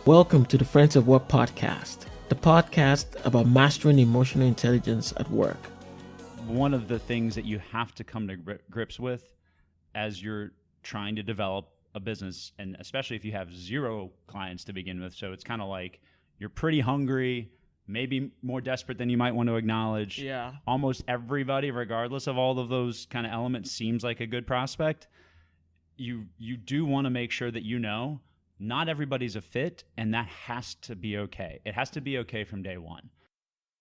Welcome to the Friends of Work podcast, the podcast about mastering emotional intelligence at work. One of the things that you have to come to grips with as you're trying to develop a business, and especially if you have zero clients to begin with, so it's kind of like you're pretty hungry, maybe more desperate than you might want to acknowledge. Yeah. Almost everybody, regardless of all of those kind of elements, seems like a good prospect. You do want to make sure that you know not everybody's a fit, and that has to be okay. It has to be okay from day one.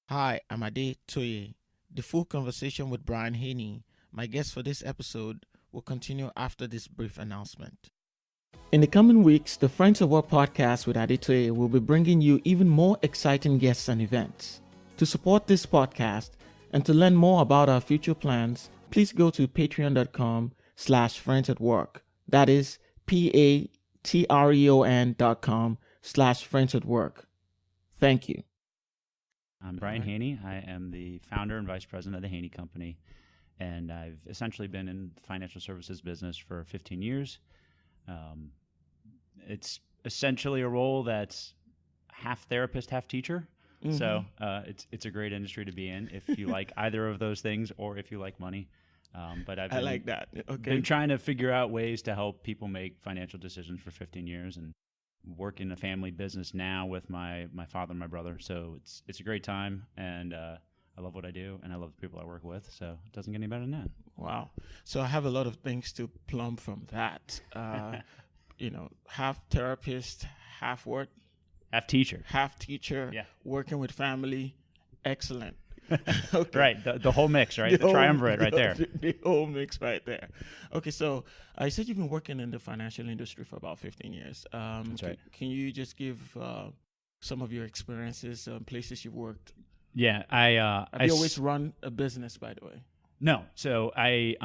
Hi, I'm Toye. The full conversation with Brian Haney, my guest for this episode, will continue after this brief announcement. In the coming weeks, the Friends of Work podcast with Toye will be bringing you even more exciting guests and events. To support this podcast and to learn more about our future plans, please go to patreon.com/friendsatwork. That is patreon.com/friendsatwork. Thank you. I'm Brian Haney. I am the founder and vice president of the Haney Company, and I've essentially been in the financial services business for 15 years. It's essentially a role that's half therapist, half teacher. Mm-hmm. So it's a great industry to be in if you like either of those things or if you like money. But I like that. Okay. Been trying to figure out ways to help people make financial decisions for 15 years and work in a family business now with my father and my brother. So it's a great time, and I love what I do, and I love the people I work with. So it doesn't get any better than that. Wow. So I have a lot of things to plumb from that. Half therapist, half what? Half teacher. Half teacher. Yeah. Working with family. Excellent. Okay. Right, the whole mix, right? The triumvirate right there. The whole mix right there. Okay, so I said you've been working in the financial industry for about 15 years. That's right. Can you just give some of your experiences, places you've worked? Yeah, Have you always run a business, by the way? No. So I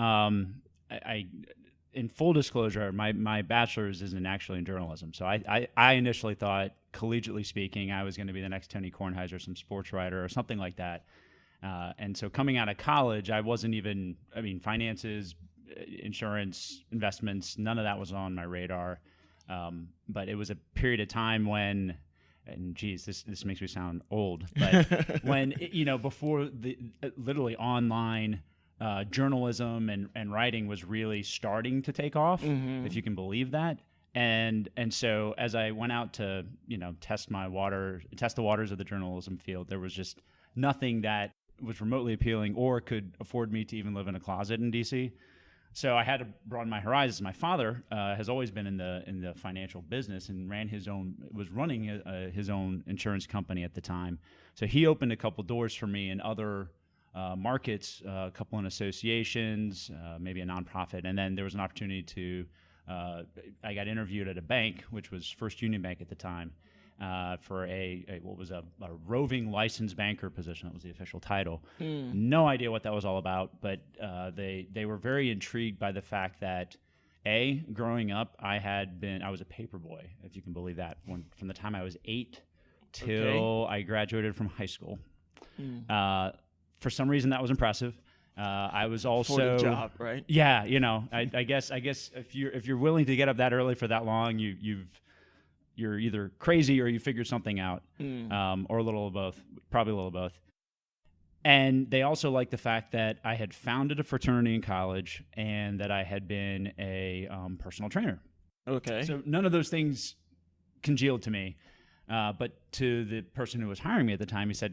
in full disclosure, my bachelor's isn't actually in journalism. So I initially thought, collegiately speaking, I was going to be the next Tony Kornheiser, some sports writer or something like that. And so coming out of college, I wasn't even, finances, insurance, investments, none of that was on my radar. But it was a period of time when, and geez, this makes me sound old, but when, before the literally online journalism and writing was really starting to take off, if you can believe that. And so as I went out to, test the waters of the journalism field, there was just nothing that was remotely appealing or could afford me to even live in a closet in DC. So I had to broaden my horizons. My father has always been in the financial business and was running his own insurance company at the time. So he opened a couple doors for me in other markets, a couple in associations, maybe a nonprofit, and then there was an opportunity to. I got interviewed at a bank, which was First Union Bank at the time, for a roving licensed banker position. That was the official title. No idea what that was all about, but they were very intrigued by the fact that, growing up, I was a paper boy, if you can believe that, from the time I was 8 till I graduated from high school. For some reason, that was impressive. I was also for the job, right? Yeah, I guess if you're willing to get up that early for that long, you're either crazy or you figured something out, or a little of both, probably a little of both. And they also liked the fact that I had founded a fraternity in college and that I had been a personal trainer. Okay. So none of those things congealed to me, but to the person who was hiring me at the time, he said,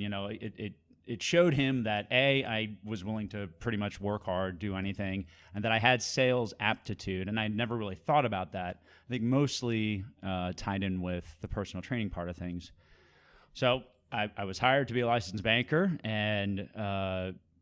it showed him that I was willing to pretty much work hard, do anything, and that I had sales aptitude. And I never really thought about that. I think mostly tied in with the personal training part of things. So I was hired to be a licensed banker and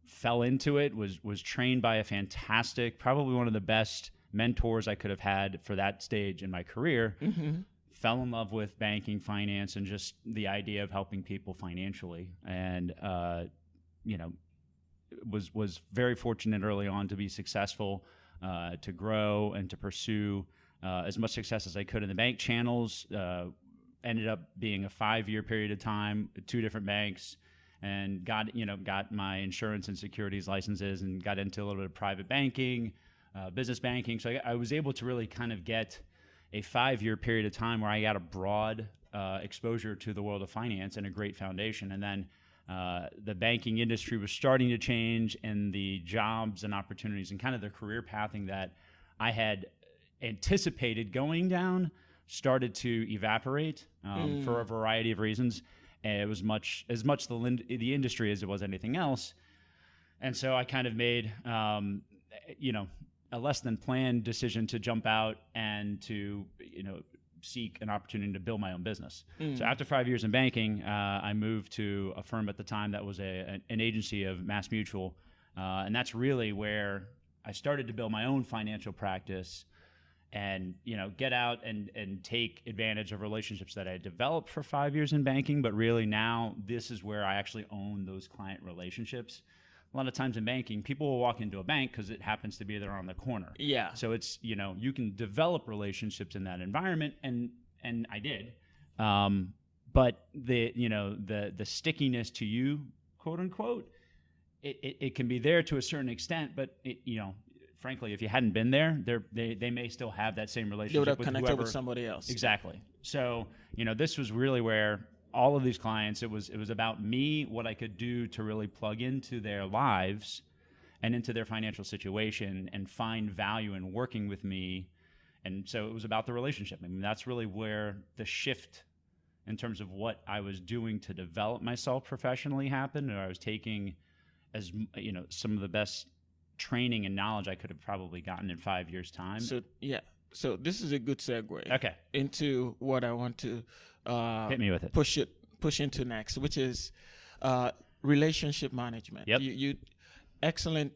fell into it, was trained by a fantastic, probably one of the best mentors I could have had for that stage in my career. Mm-hmm. Fell in love with banking, finance, and just the idea of helping people financially. And, was very fortunate early on to be successful, to grow and to pursue as much success as I could in the bank channels. Ended up being a 5-year period of time at 2 different banks, and got my insurance and securities licenses and got into a little bit of private banking, business banking. So I was able to really kind of get a 5-year period of time where I got a broad exposure to the world of finance and a great foundation. And then the banking industry was starting to change, and the jobs and opportunities and kind of the career pathing that I had anticipated going down started to evaporate for a variety of reasons. And it was as much the industry as it was anything else. And so I kind of made, a less than planned decision to jump out and to, seek an opportunity to build my own business. So after 5 years in banking, I moved to a firm at the time that was an agency of Mass Mutual. And that's really where I started to build my own financial practice and, get out and take advantage of relationships that I had developed for 5 years in banking. But really now this is where I actually own those client relationships. A lot of times in banking, people will walk into a bank because it happens to be there on the corner. Yeah. So it's, you can develop relationships in that environment, and I did. But the stickiness to you, quote unquote, it can be there to a certain extent, but frankly, if you hadn't been there, they may still have that same relationship. They would have with connected whoever. with somebody else. Exactly. So, this was really where all of these clients, it was about me, what I could do to really plug into their lives and into their financial situation and find value in working with me. And so it was about the relationship. I mean, that's really where the shift in terms of what I was doing to develop myself professionally happened. And I was taking some of the best training and knowledge I could have probably gotten in 5 years' time. So this is a good segue into what I want to hit me with it. Push into next, which is relationship management. Yep. You excellent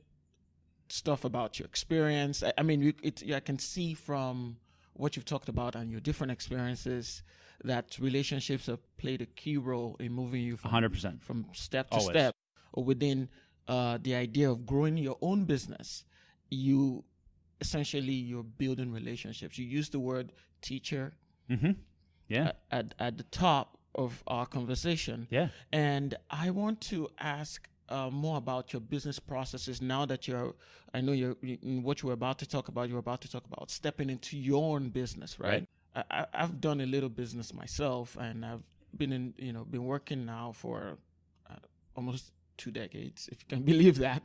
stuff about your experience. I mean, I can see from what you've talked about and your different experiences that relationships have played a key role in moving you from 100% from step to Always. step, or within the idea of growing your own business. You're building relationships. You use the word teacher at the top of our conversation. Yeah. And I want to ask more about your business processes now that I know you're in what you were about to talk about. You were about to talk about stepping into your own business, right? I've done a little business myself, and I've been working now for almost 2 decades, if you can believe that.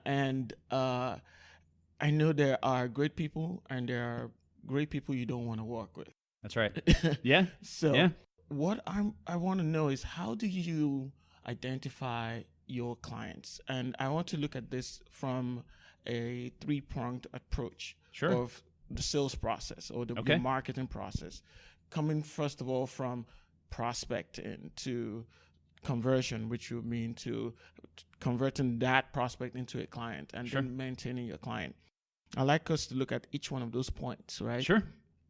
And I know there are great people, and there are great people you don't want to work with. That's right. Yeah. What I want to know is, how do you identify your clients? And I want to look at this from a 3-pronged approach of the sales process or the marketing process, coming first of all from prospecting to conversion, which would mean to converting that prospect into a client, and then maintaining your client. I like us to look at each one of those points, right? Sure.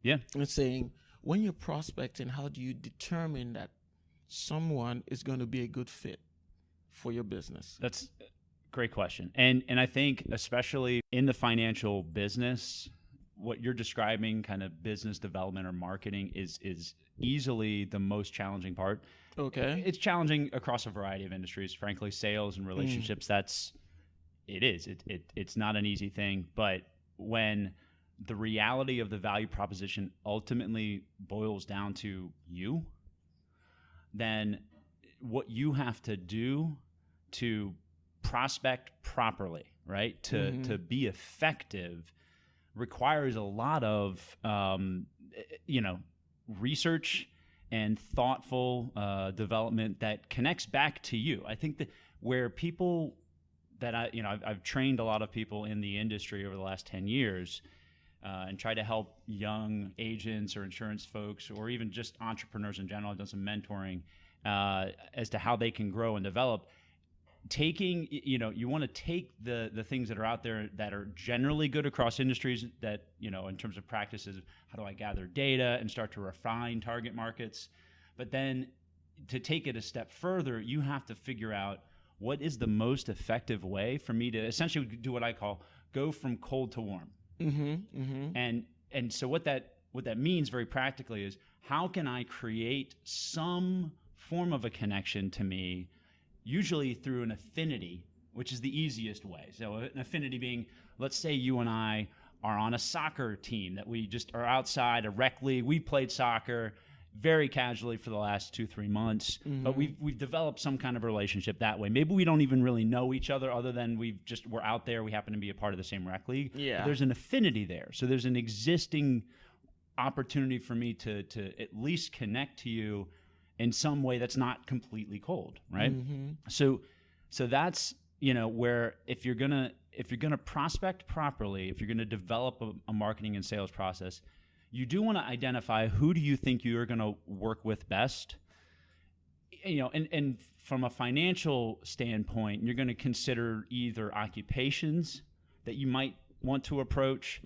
Yeah. And saying, when you're prospecting, how do you determine that someone is going to be a good fit for your business? That's a great question. And I think especially in the financial business, what you're describing, kind of business development or marketing, is easily the most challenging part. Okay. It's challenging across a variety of industries. Frankly, sales and relationships, it's not an easy thing. But when the reality of the value proposition ultimately boils down to you, then what you have to do to prospect properly, right, to be effective, requires a lot of research and thoughtful development that connects back to you. I think that where people that I've trained a lot of people in the industry over the last 10 years and try to help young agents or insurance folks, or even just entrepreneurs in general. I've done some mentoring as to how they can grow and develop. You want to take the things that are out there that are generally good across industries, that, in terms of practices, how do I gather data and start to refine target markets? But then to take it a step further, you have to figure out what is the most effective way for me to essentially do what I call go from cold to warm. And so what that means very practically is, how can I create some form of a connection to me, usually through an affinity, which is the easiest way. So an affinity being, let's say you and I are on a soccer team that we just are outside, a rec league, we played soccer, very casually for the last 2-3 months, but we've developed some kind of relationship that way. Maybe we don't even really know each other than we're out there. We happen to be a part of the same rec league. Yeah. But there's an affinity there. So there's an existing opportunity for me to at least connect to you in some way that's not completely cold, right? So that's, where if you're gonna prospect properly, if you're gonna develop a marketing and sales process, you do want to identify who do you think you are going to work with best. And from a financial standpoint, you're going to consider either occupations that you might want to approach,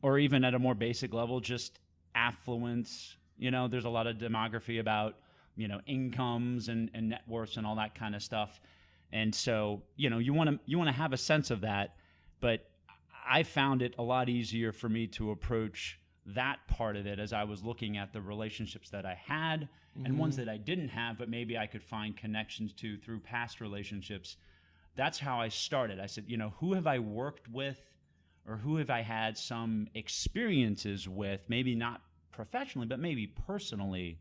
or even at a more basic level, just affluence. There's a lot of demography about, incomes and net worths and all that kind of stuff. And so, you want to have a sense of that, but I found it a lot easier for me to approach that part of it as I was looking at the relationships that I had and ones that I didn't have, but maybe I could find connections to through past relationships. That's how I started. I said, who have I worked with, or who have I had some experiences with, maybe not professionally, but maybe personally,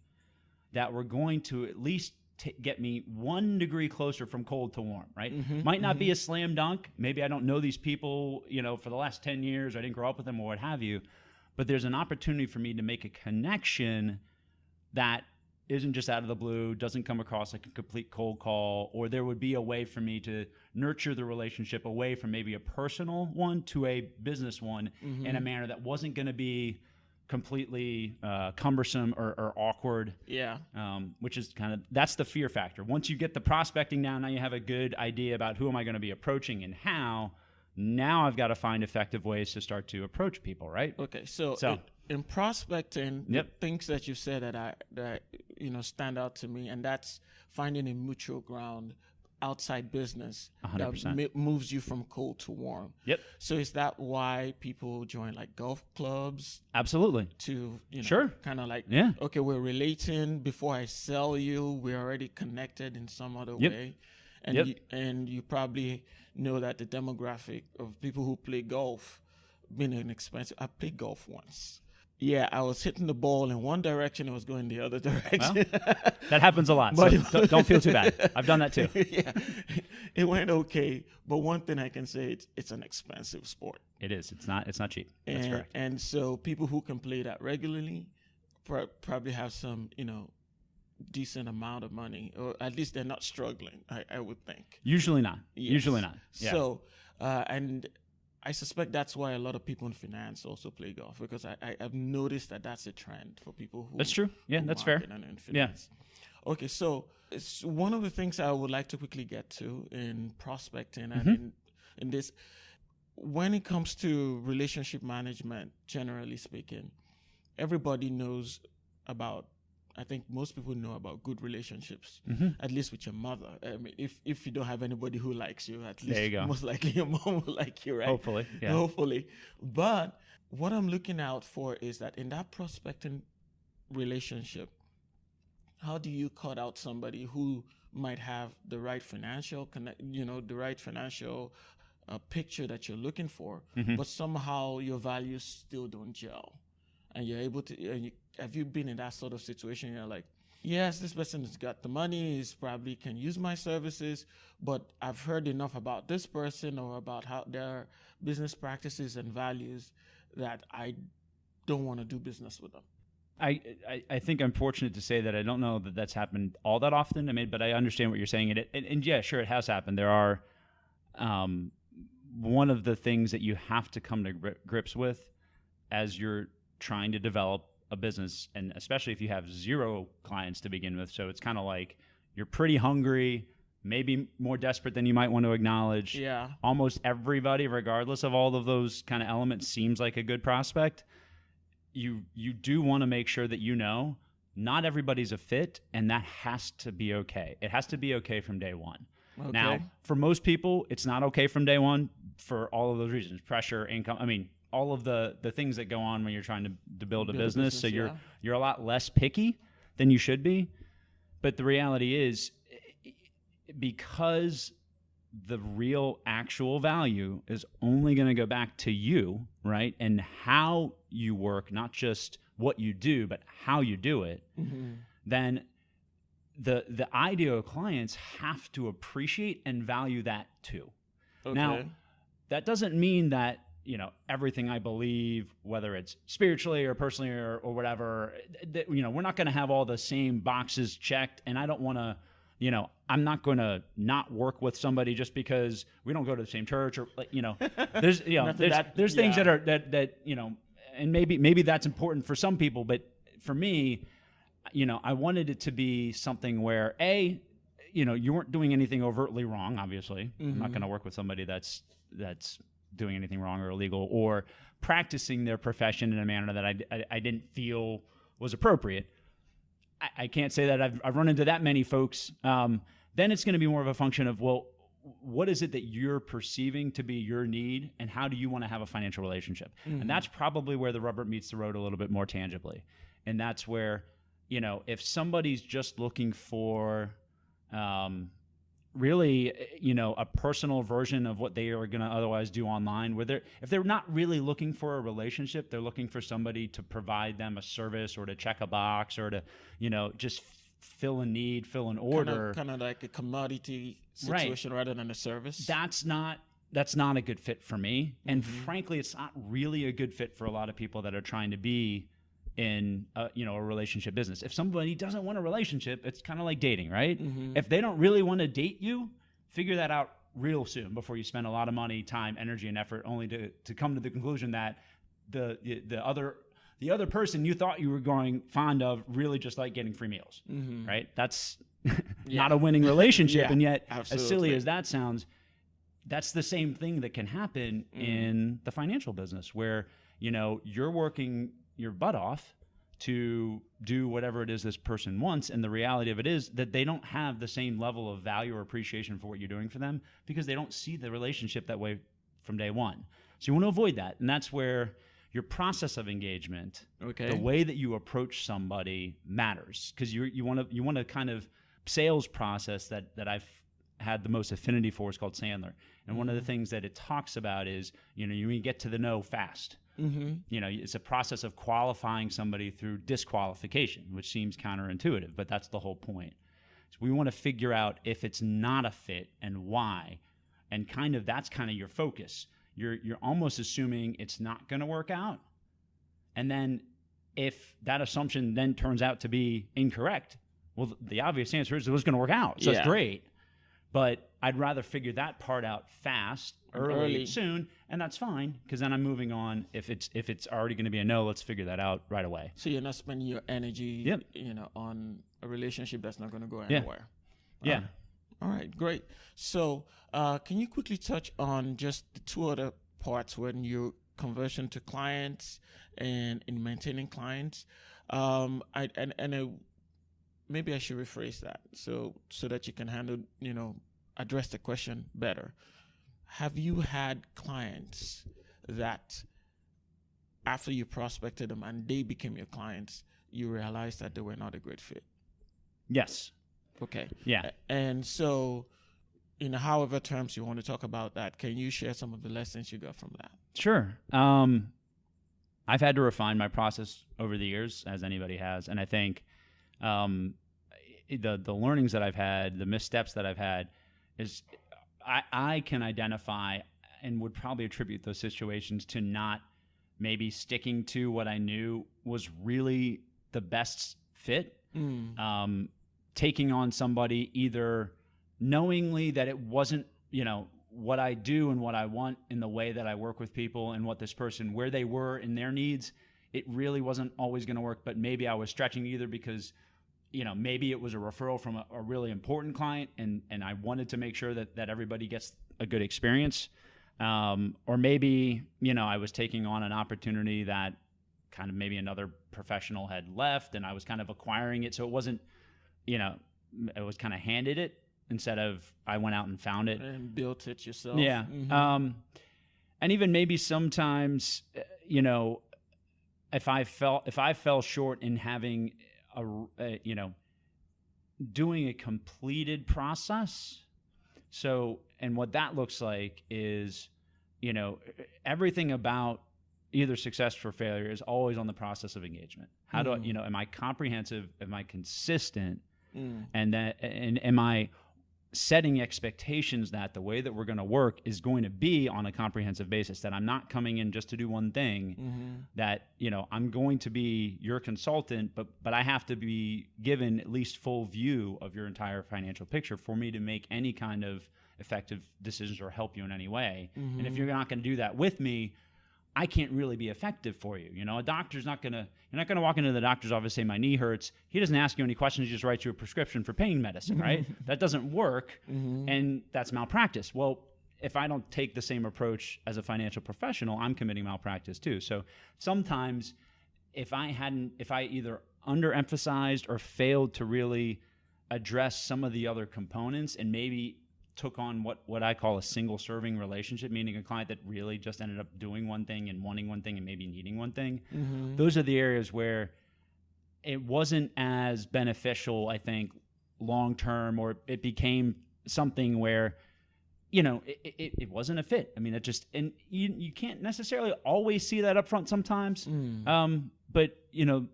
that were going to at least get me 1 degree closer from cold to warm, right? Might not be a slam dunk. Maybe I don't know these people, for the last 10 years. I didn't grow up with them or what have you. But there's an opportunity for me to make a connection that isn't just out of the blue, doesn't come across like a complete cold call, or there would be a way for me to nurture the relationship away from maybe a personal one to a business one in a manner that wasn't going to be completely cumbersome or awkward. Yeah. Which is that's the fear factor. Once you get the prospecting down, now you have a good idea about who am I going to be approaching and how. Now I've got to find effective ways to start to approach people, right? Okay, so in prospecting, the things that you said that stand out to me, and that's finding a mutual ground outside business 100%. That moves you from cold to warm. Yep. So is that why people join like golf clubs? Absolutely. To sure, kind of like, yeah, okay, we're relating before I sell you. We're already connected in some other way. And you probably know that the demographic of people who play golf being inexpensive. I played golf once. Yeah, I was hitting the ball in one direction, it was going the other direction. Well, that happens a lot, so don't feel too bad. I've done that too. Yeah, it went okay, but one thing I can say, it's an expensive sport. It is. It's not cheap. That's correct. And so people who can play that regularly probably have some, decent amount of money, or at least they're not struggling, I would think. Usually not. Yes. Usually not. Yeah. So, and I suspect that's why a lot of people in finance also play golf, because I've noticed that that's a trend for people who. That's true. Yeah, that's fair. In finance. Yeah. Okay, so it's one of the things I would like to quickly get to in prospecting and in this. When it comes to relationship management, generally speaking, everybody knows about. I think most people know about good relationships, at least with your mother. I mean, if you don't have anybody who likes you, at least there you go. Most likely your mom will like you, right? Hopefully, yeah. Hopefully. But what I'm looking out for is that in that prospecting relationship, how do you cut out somebody who might have the right financial the right financial picture that you're looking for, but somehow your values still don't gel? And you're able to, have you been in that sort of situation? You're like, yes, this person has got the money, is probably can use my services, but I've heard enough about this person or about how their business practices and values that I don't want to do business with them. I think I'm fortunate to say that I don't know that that's happened all that often. I mean, but I understand what you're saying. And yeah, sure, it has happened. There are, one of the things that you have to come to grips with as you're trying to develop a business, and especially if you have 0 clients to begin with. So it's kind of like you're pretty hungry, maybe more desperate than you might want to acknowledge. Yeah. Almost everybody, regardless of all of those kind of elements, seems like a good prospect. You do want to make sure that not everybody's a fit, and that has to be okay. It has to be okay from day one. Okay. Now, for most people, it's not okay from day one for all of those reasons: pressure, income. I mean, all of the things that go on when you're trying to build a business. So you're a lot less picky than you should be. But the reality is, because the real actual value is only going to go back to you, right? And how you work, not just what you do, but how you do it, then the ideal clients have to appreciate and value that too. Okay. Now, that doesn't mean that, everything I believe, whether it's spiritually or personally or whatever, we're not going to have all the same boxes checked. And I don't want to, I'm not going to not work with somebody just because we don't go to the same church or, there's, there's things that are, that, and maybe that's important for some people, but for me, I wanted it to be something where you weren't doing anything overtly wrong, obviously. I'm not going to work with somebody that's doing anything wrong or illegal or practicing their profession in a manner that I didn't feel was appropriate. I can't say that I've run into that many folks. Then it's going to be more of a function of, well, what is it that you're perceiving to be your need, and how do you want to have a financial relationship? And that's probably where the rubber meets the road a little bit more tangibly. And that's where, if somebody's just looking for really, a personal version of what they are going to otherwise do online, if they're not really looking for a relationship, they're looking for somebody to provide them a service or to check a box or to, just fill a need, fill an order. Kind of like a commodity situation, right, rather than a service. That's not a good fit for me. And frankly, it's not really a good fit for a lot of people that are trying to be in a relationship business. If somebody doesn't want a relationship, it's kind of like dating, right? If they don't really want to date you, figure that out real soon before you spend a lot of money, time, energy, and effort only to come to the conclusion that the other person you thought you were growing fond of really just like getting free meals, right? That's not a winning relationship. And yet, absolutely, as silly as that sounds, that's the same thing that can happen in the financial business where, you're working your butt off to do whatever it is this person wants. And the reality of it is that they don't have the same level of value or appreciation for what you're doing for them because they don't see the relationship that way from day one. So you want to avoid that. And that's where your process of engagement, the way that you approach somebody matters, because you want to kind of sales process that I've had the most affinity for is called Sandler. And one of the things that it talks about is, you get to the know fast. It's a process of qualifying somebody through disqualification, which seems counterintuitive, but that's the whole point. So we want to figure out if it's not a fit and why, and that's kind of your focus. You're almost assuming it's not going to work out, and then if that assumption then turns out to be incorrect, well, the obvious answer is it was going to work out. So it's great. But I'd rather figure that part out fast, early, soon, and that's fine, because then I'm moving on. If it's already going to be a no, let's figure that out right away. So you're not spending your energy, on a relationship that's not going to go anywhere. Yeah. All right, great. So can you quickly touch on just the two other parts when you conversion to clients and in maintaining clients? Maybe I should rephrase that so that you can handle, address the question better. Have you had clients that after you prospected them and they became your clients, you realized that they were not a great fit? Yes. Okay. Yeah. And so, in however terms you want to talk about that, can you share some of the lessons you got from that? Sure. I've had to refine my process over the years, as anybody has, and I think the learnings that I've had, the missteps that I've had, is I can identify and would probably attribute those situations to not maybe sticking to what I knew was really the best fit. Taking on somebody either knowingly that it wasn't, what I do and what I want in the way that I work with people and what this person, where they were in their needs, it really wasn't always going to work. But maybe I was stretching either because, maybe it was a referral from a really important client and I wanted to make sure that everybody gets a good experience. Or maybe, I was taking on an opportunity that kind of maybe another professional had left and I was kind of acquiring it. So it wasn't, it was kind of handed it instead of I went out and found it. And built it yourself. Yeah. And even maybe sometimes, if I fell short in having doing a completed process So, and what that looks like is, everything about either success or failure is always on the process of engagement. How do I, am I comprehensive? Am I consistent? And am I setting expectations that the way that we're going to work is going to be on a comprehensive basis, that I'm not coming in just to do one thing, that, I'm going to be your consultant, but I have to be given at least full view of your entire financial picture for me to make any kind of effective decisions or help you in any way. And if you're not going to do that with me, I can't really be effective for you. A doctor's you're not going to walk into the doctor's office and say, my knee hurts. He doesn't ask you any questions. He just writes you a prescription for pain medicine, right? That doesn't work. And that's malpractice. Well, if I don't take the same approach as a financial professional, I'm committing malpractice too. So sometimes if I either underemphasized or failed to really address some of the other components and maybe took on what I call a single serving relationship, meaning a client that really just ended up doing one thing and wanting one thing and maybe needing one thing. Those are the areas where it wasn't as beneficial, I think, long term, or it became something where, it wasn't a fit. I mean, it just, and you can't necessarily always see that up front sometimes. But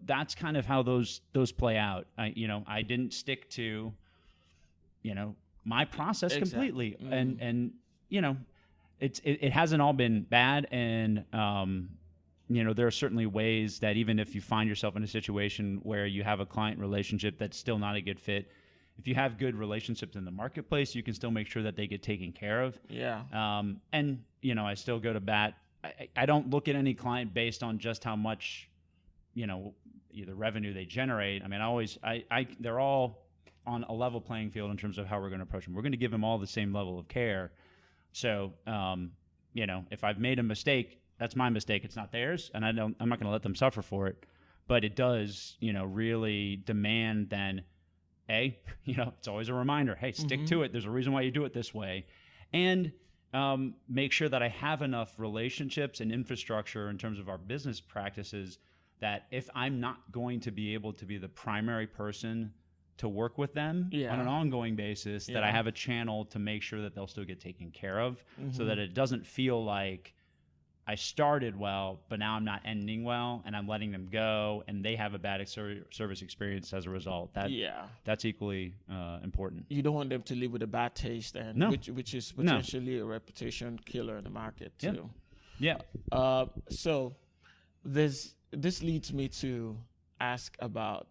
that's kind of how those play out. I didn't stick to, my process completely. And it hasn't all been bad. And, there are certainly ways that even if you find yourself in a situation where you have a client relationship that's still not a good fit, if you have good relationships in the marketplace, you can still make sure that they get taken care of. Yeah. And, I still go to bat. I don't look at any client based on just how much, either revenue they generate. I mean, they're all on a level playing field in terms of how we're going to approach them. We're going to give them all the same level of care. So, if I've made a mistake, that's my mistake. It's not theirs, and I'm not going to let them suffer for it. But it does, really demand then, it's always a reminder. Hey, stick to it. There's a reason why you do it this way, and make sure that I have enough relationships and infrastructure in terms of our business practices that if I'm not going to be able to be the primary person to work with them on an ongoing basis, that I have a channel to make sure that they'll still get taken care of, so that it doesn't feel like I started well, but now I'm not ending well, and I'm letting them go, and they have a bad service experience as a result. That's equally important. You don't want them to live with a bad taste, and which is potentially a reputation killer in the market too. Yeah. So this leads me to ask about,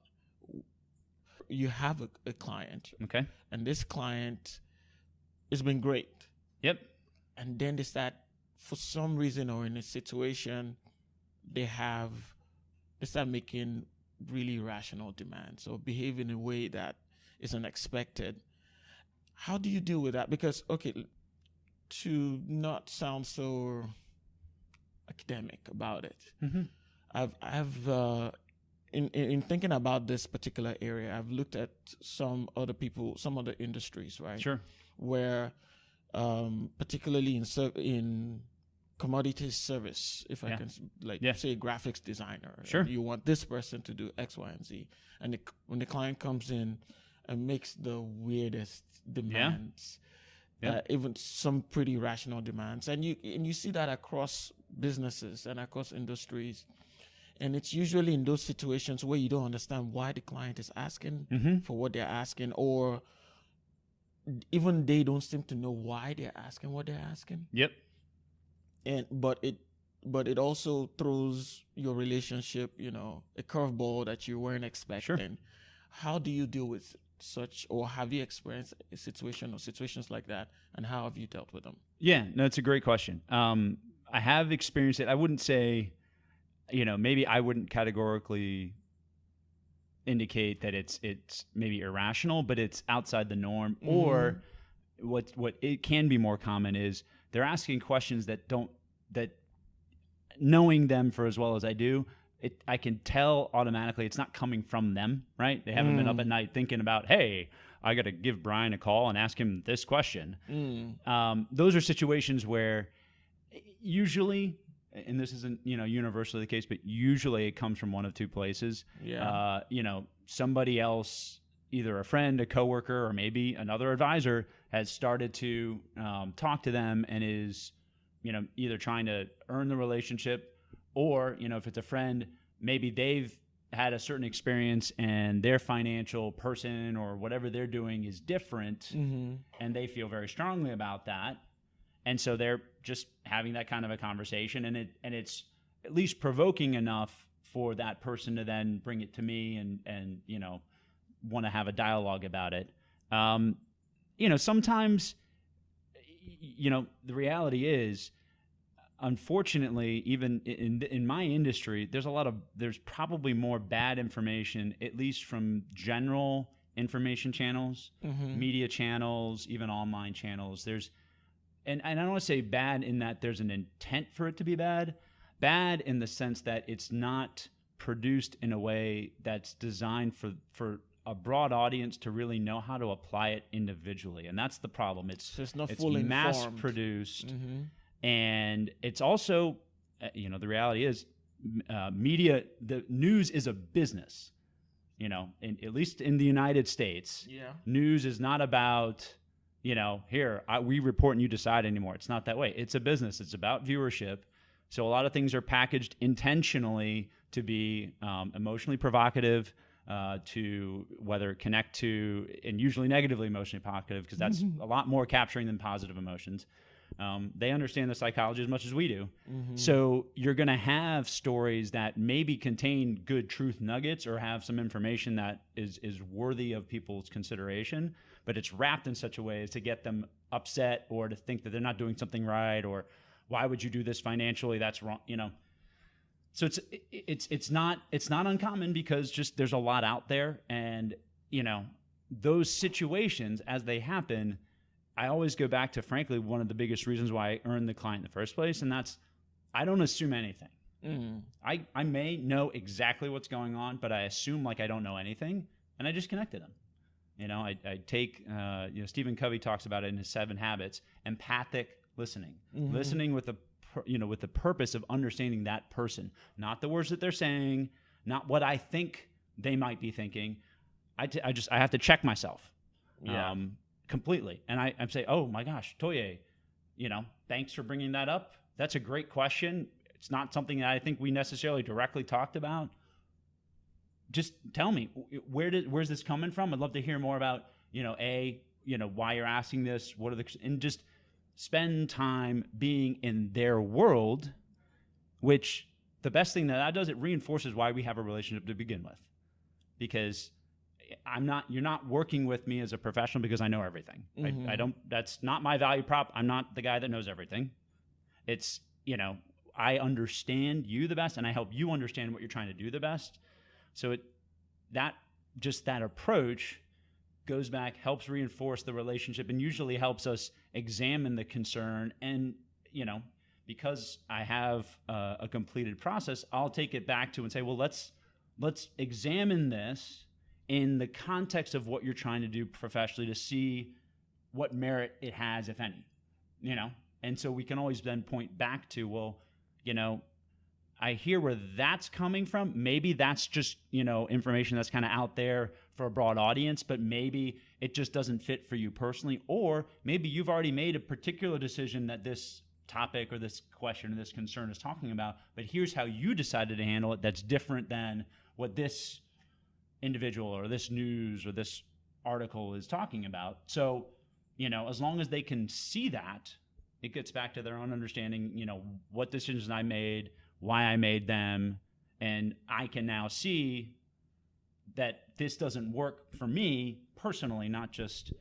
you have a client, okay, and this client has been great. Yep. And then they start, for some reason or in a situation, they start making really irrational demands or behave in a way that is unexpected. How do you deal with that? Because, to not sound so academic about it, I've in thinking about this particular area, I've looked at some other industries, right? Sure. Where, particularly in commodity service, if I can say a graphics designer, sure, you want this person to do X, Y, and Z, and when the client comes in and makes the weirdest demands, even some pretty rational demands, and you see that across businesses and across industries. And it's usually in those situations where you don't understand why the client is asking for what they're asking, or even they don't seem to know why they're asking what they're asking. Yep. But it also throws your relationship, a curveball that you weren't expecting. Sure. How do you deal with such, or have you experienced a situation or situations like that, and how have you dealt with them? Yeah, no, it's a great question. I have experienced it. I wouldn't say, maybe I wouldn't categorically indicate that it's maybe irrational, but it's outside the norm. Or what it can be more common is they're asking questions that knowing them for as well as I do, I can tell automatically it's not coming from them, right? They haven't been up at night thinking about, hey, I got to give Brian a call and ask him this question. Those are situations where usually, and this isn't universally the case, but usually it comes from one of two places. Somebody else either a friend, a coworker, or maybe another advisor has started to talk to them and is, either trying to earn the relationship, or, if it's a friend, maybe they've had a certain experience and their financial person or whatever they're doing is different, and they feel very strongly about that. And so they're just having that kind of a conversation, and it's at least provoking enough for that person to then bring it to me and want to have a dialogue about it. Sometimes, the reality is, unfortunately, even in my industry, there's probably more bad information, at least from general information channels, media channels, even online channels. And I don't want to say bad in that there's an intent for it to be bad in the sense that it's not produced in a way that's designed for a broad audience to really know how to apply it individually. And that's the problem. It's mass produced. And it's also, the reality is, media, the news is a business, at least in the United States. Yeah. News is not about, we report and you decide anymore. It's not that way. It's a business. It's about viewership. So a lot of things are packaged intentionally to be emotionally provocative, to whether connect to, and usually negatively emotionally provocative, because that's a lot more capturing than positive emotions. They understand the psychology as much as we do. So you're going to have stories that maybe contain good truth nuggets or have some information that is worthy of people's consideration, but it's wrapped in such a way as to get them upset or to think that they're not doing something right, or why would you do this financially? That's wrong. So it's not uncommon, because just there's a lot out there, and those situations as they happen, I always go back to, frankly, one of the biggest reasons why I earned the client in the first place, and that's I don't assume anything. I may know exactly what's going on, but I assume like I don't know anything, and I just connect to them. I take Stephen Covey talks about it in his 7 Habits, empathic listening, listening with the purpose of understanding that person, not the words that they're saying, not what I think they might be thinking. I have to check myself. Completely. And I say, oh my gosh, Toye, thanks for bringing that up. That's a great question. It's not something that I think we necessarily directly talked about. Just tell me, where's this coming from? I'd love to hear more about, why you're asking this, and just spend time being in their world, which the best thing that does, it reinforces why we have a relationship to begin with. Because you're not working with me as a professional because I know everything. That's not my value prop. I'm not the guy that knows everything. It's, I understand you the best, and I help you understand what you're trying to do the best. So that approach goes back, helps reinforce the relationship, and usually helps us examine the concern. And, because I have a completed process, I'll take it back to and say, well, let's examine this in the context of what you're trying to do professionally to see what merit it has, if any, And so we can always then point back to, well, I hear where that's coming from. Maybe that's just, information that's kind of out there for a broad audience, but maybe it just doesn't fit for you personally. Or maybe you've already made a particular decision that this topic or this question or this concern is talking about, but here's how you decided to handle it that's different than what this individual or this news or this article is talking about. So, as long as they can see that, it gets back to their own understanding, what decisions I made, why I made them, and I can now see that this doesn't work for me personally, not just,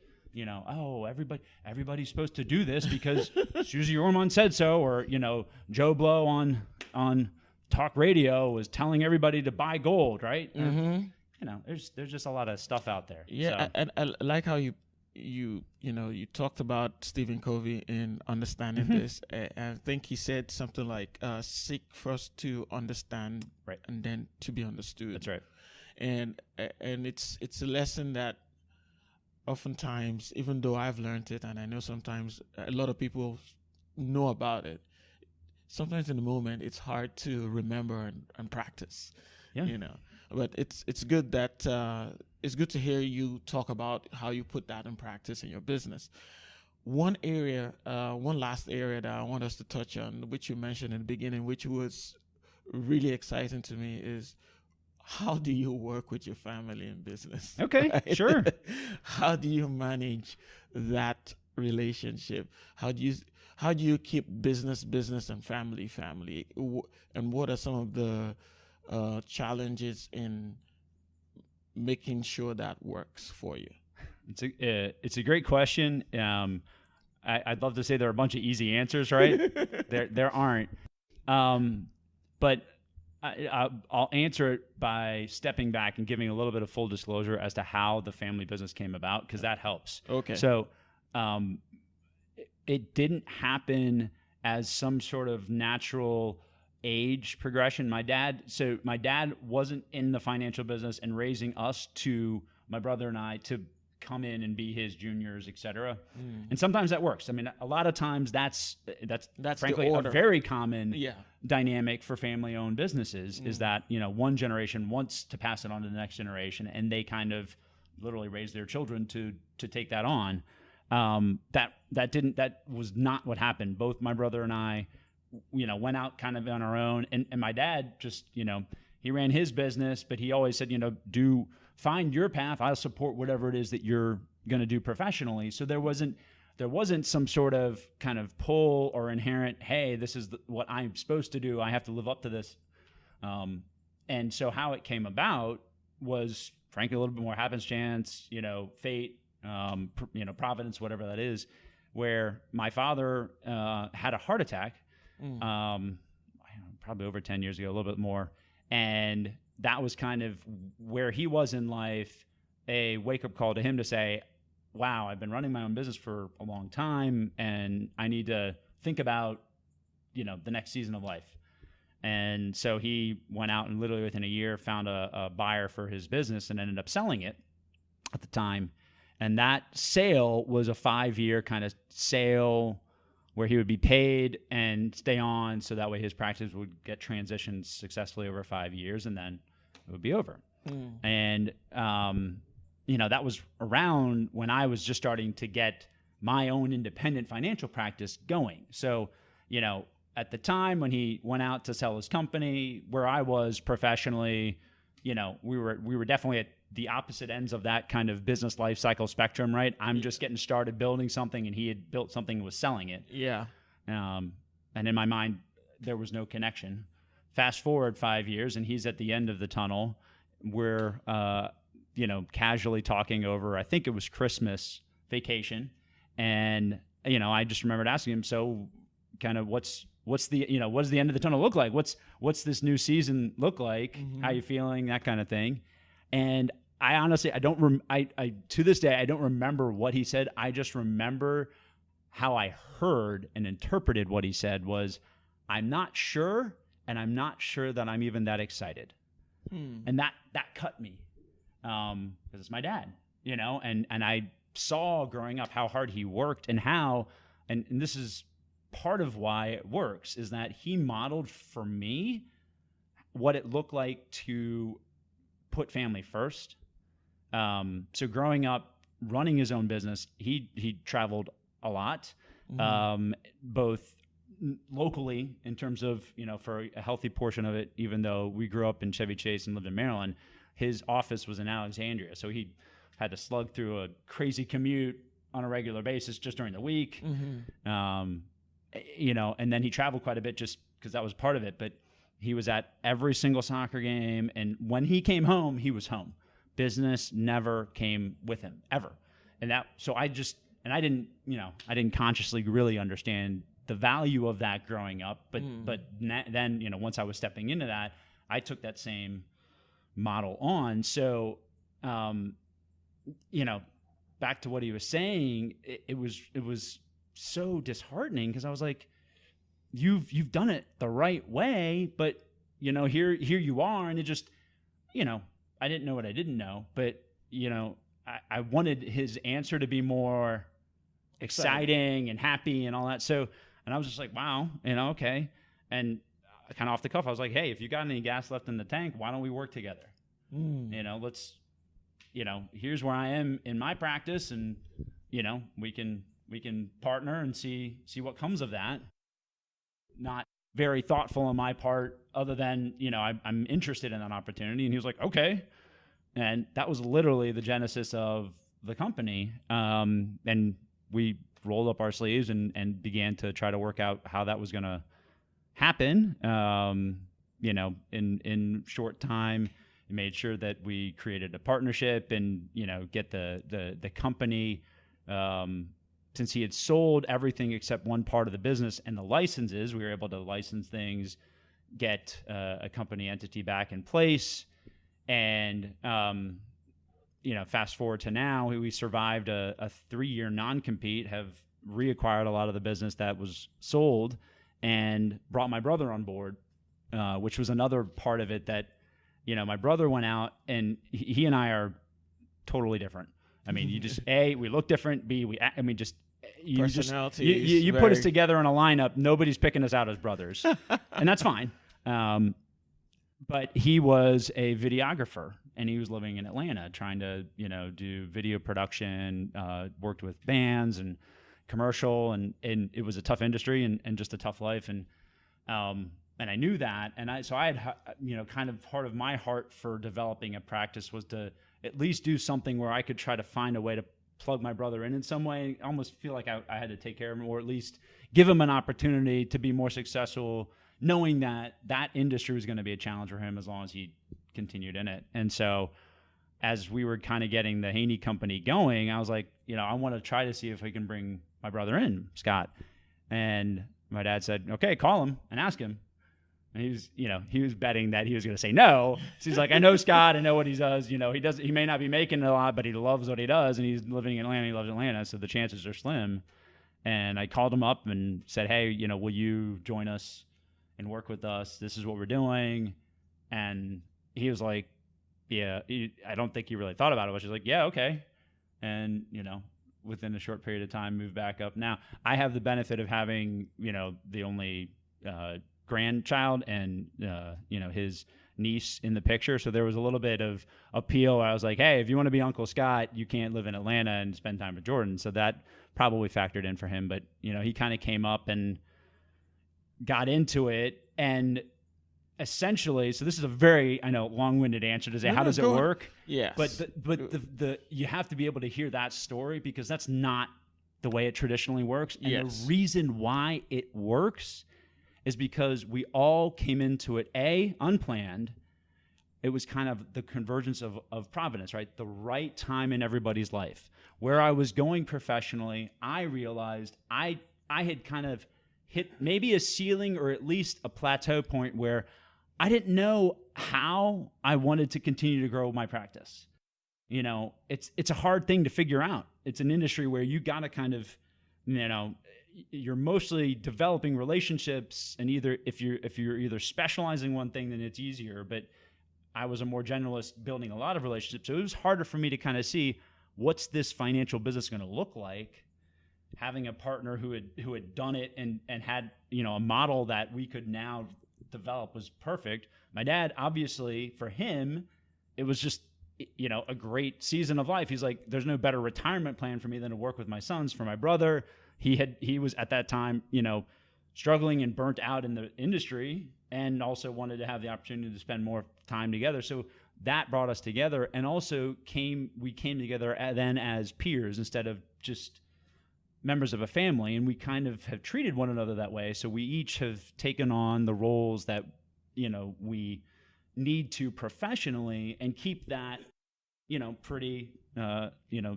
everybody's supposed to do this because Susie Orman said so, or, Joe Blow on talk radio was telling everybody to buy gold, right? There's just a lot of stuff out there. Yeah, so. I like how you talked about Stephen Covey in understanding this. I think he said something like, seek first to understand, right, and then to be understood. That's right. And it's a lesson that oftentimes, even though I've learned it, and I know sometimes a lot of people know about it, sometimes in the moment it's hard to remember and practice. Yeah. But it's good that it's good to hear you talk about how you put that in practice in your business. One last area that I want us to touch on, which you mentioned in the beginning, which was really exciting to me, is how do you work with your family in business? Okay, right? sure. How do you manage that relationship? How do you keep business and family? And what are some of the challenges in making sure that works for you? It's a great question. I'd love to say there are a bunch of easy answers, right? there aren't. But I'll answer it by stepping back and giving a little bit of full disclosure as to how the family business came about, because that helps. Okay. So it didn't happen as some sort of natural age progression. My dad wasn't in the financial business and raising us to my brother and I to come in and be his juniors, et cetera. And sometimes that works. I mean, a lot of times that's frankly a very common dynamic for family-owned businesses, is that, one generation wants to pass it on to the next generation, and they kind of literally raise their children to take that on. That was not what happened. Both my brother and I, went out kind of on our own, and my dad just, he ran his business, but he always said, find your path. I'll support whatever it is that you're going to do professionally. So there wasn't some sort of kind of pull or inherent, hey, this is what I'm supposed to do, I have to live up to this. And so how it came about was frankly a little bit more happenstance, fate, providence, whatever that is, where my father had a heart attack probably over 10 years ago, a little bit more. And that was kind of where he was in life, a wake-up call to him to say, wow, I've been running my own business for a long time, and I need to think about, the next season of life. And so he went out and literally within a year found a buyer for his business and ended up selling it at the time. And that sale was a 5-year kind of sale where he would be paid and stay on, so that way his practice would get transitioned successfully over 5 years, and then it would be over. And, that was around when I was just starting to get my own independent financial practice going. So, at the time when he went out to sell his company, where I was professionally, we were definitely at the opposite ends of that kind of business life cycle spectrum, right? I'm just getting started building something, and he had built something and was selling it. Yeah. And in my mind, there was no connection. Fast forward 5 years, and he's at the end of the tunnel. We're, casually talking over, I think it was Christmas vacation. And, I just remembered asking him, so kind of what's the, what does the end of the tunnel look like? What's this new season look like? How you feeling? That kind of thing. And I honestly, to this day, I don't remember what he said. I just remember how I heard and interpreted what he said was, I'm not sure, and I'm not sure that I'm even that excited. And that cut me, because it's my dad, and I saw growing up how hard he worked, and how, and this is part of why it works, is that he modeled for me what it looked like to put family first. So growing up, running his own business, he traveled a lot, both locally in terms of, for a healthy portion of it, even though we grew up in Chevy Chase and lived in Maryland, his office was in Alexandria. So he had to slug through a crazy commute on a regular basis just during the week. And then he traveled quite a bit just because that was part of it. But he was at every single soccer game. And when he came home, he was home. Business never came with him, ever. And I didn't consciously really understand the value of that growing up. But then, once I was stepping into that, I took that same model on. So, back to what he was saying, it was so disheartening, because I was like, you've done it the right way, but here you are, and it just, I didn't know what I didn't know, but I wanted his answer to be more exciting and happy and all that. So, and I was just like, wow, okay. And kind of off the cuff, I was like, hey, if you got any gas left in the tank, why don't we work together? Let's here's where I am in my practice, and we can partner and see what comes of that. Not very thoughtful on my part, other than I'm interested in that opportunity. And he was like, okay, and that was literally the genesis of the company. And we rolled up our sleeves and began to try to work out how that was going to happen. In short time, made sure that we created a partnership and get the company. Since he had sold everything except one part of the business and the licenses, we were able to license things, get a company entity back in place, and fast forward to now, we survived a 3-year non-compete, have reacquired a lot of the business that was sold, and brought my brother on board, which was another part of it that, my brother went out, and he and I are totally different. I mean, you just, A, we look different, B, you put us together in a lineup, nobody's picking us out as brothers, and that's fine. But he was a videographer, and he was living in Atlanta trying to, do video production, worked with bands and commercial, and it was a tough industry and just a tough life. And I knew that. And I had, kind of part of my heart for developing a practice was to at least do something where I could try to find a way to plug my brother in some way. I almost feel like I had to take care of him, or at least give him an opportunity to be more successful, knowing that industry was going to be a challenge for him as long as he continued in it. And so as we were kind of getting the Haney Company going, I was like, I want to try to see if we can bring my brother in, Scott. And my dad said, okay, call him and ask him. And he was betting that he was going to say no. So he's like, I know Scott, I know what he does. He may not be making a lot, but he loves what he does, and he's living in Atlanta. He loves Atlanta, so the chances are slim. And I called him up and said, hey, will you join us and work with us? This is what we're doing. And he was like, yeah. I don't think he really thought about it, but he's like, yeah, okay. And within a short period of time, moved back up. Now I have the benefit of having the only grandchild and his niece in the picture, so there was a little bit of appeal. I was like, hey, if you want to be Uncle Scott, you can't live in Atlanta and spend time with Jordan. So that probably factored in for him. But he kind of came up and got into it, and essentially, so this is a very long-winded answer to say how does it work. Yes, but the you have to be able to hear that story, because that's not the way it traditionally works. And the reason why it works is because we all came into it, unplanned. It was kind of the convergence of providence, right? The right time in everybody's life. Where I was going professionally, I realized I had kind of hit maybe a ceiling, or at least a plateau point, where I didn't know how I wanted to continue to grow my practice. It's a hard thing to figure out. It's an industry where you got to kind of, you're mostly developing relationships, and if you're either specializing one thing, then it's easier. But I was a more generalist, building a lot of relationships, so it was harder for me to kind of see what's this financial business going to look like. Having a partner who had done it and had a model that we could now develop was perfect. My dad, obviously, for him, it was just a great season of life. He's like, there's no better retirement plan for me than to work with my sons. For my brother, he was at that time, struggling and burnt out in the industry, and also wanted to have the opportunity to spend more time together. So that brought us together, and also we came together then as peers instead of just members of a family, and we kind of have treated one another that way. So we each have taken on the roles that we need to professionally, and keep that pretty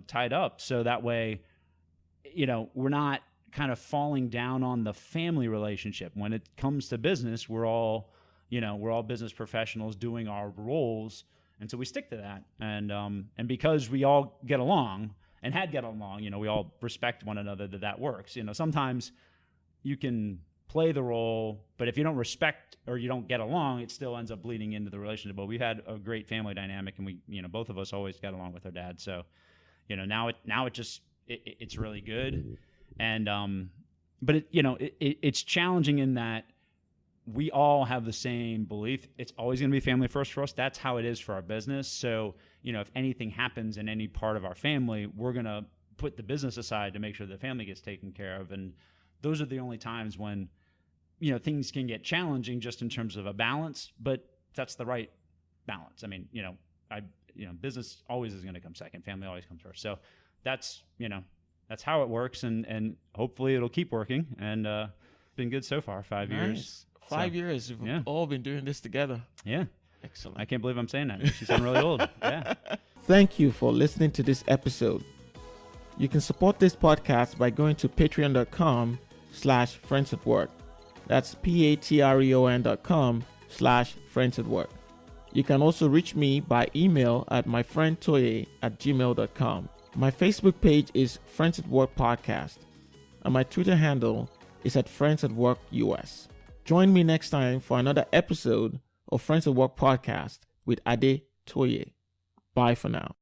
tied up, so that way we're not kind of falling down on the family relationship. When it comes to business, we're all business professionals doing our roles, and so we stick to that. And because we all get along and had get along, we all respect one another, that works. Sometimes you can play the role, but if you don't respect or you don't get along, it still ends up bleeding into the relationship. But we've had a great family dynamic, and we, both of us always got along with our dad. So, now it's really good. And, but it's challenging in that we all have the same belief. It's always going to be family first for us. That's how it is for our business. So, if anything happens in any part of our family, we're going to put the business aside to make sure the family gets taken care of. And those are the only times when, things can get challenging just in terms of a balance, but that's the right balance. I mean, business always is going to come second. Family always comes first. So that's how it works. And hopefully it'll keep working. And, been good so far. 5 years. 5 years. We've all been doing this together. Yeah. Excellent. I can't believe I'm saying that. Makes you sound really old. Yeah. Thank you for listening to this episode. You can support this podcast by going to patreon.com/friendsatwork. That's patreon.com/friendsatwork. You can also reach me by email at myfriendtoye@gmail.com. My Facebook page is Friends at Work Podcast, and my Twitter handle is at Friends at Work US. Join me next time for another episode of Friends at Work Podcast with Toye. Bye for now.